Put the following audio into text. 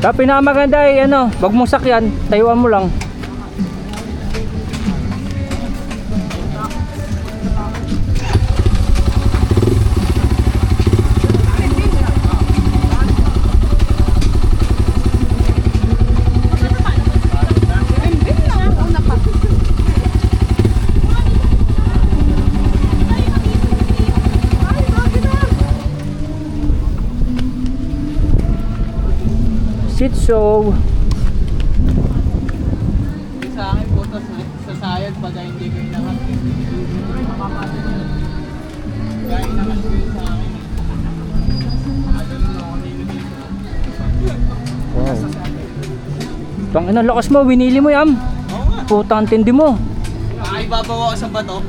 Kaya pinakamaganda ay ano, wag mong sakyan, tayuan mo lang. Shih Tzu. Sa akin po, sa sayad pag hindi ko inakas. Kaya inakas ko yun sa akin. Ano nung ako nililito. Wow. Tang ina, lakas mo, winili mo yan. Oo nga. Putang tindi mo. Ay, babawa ko sa bato.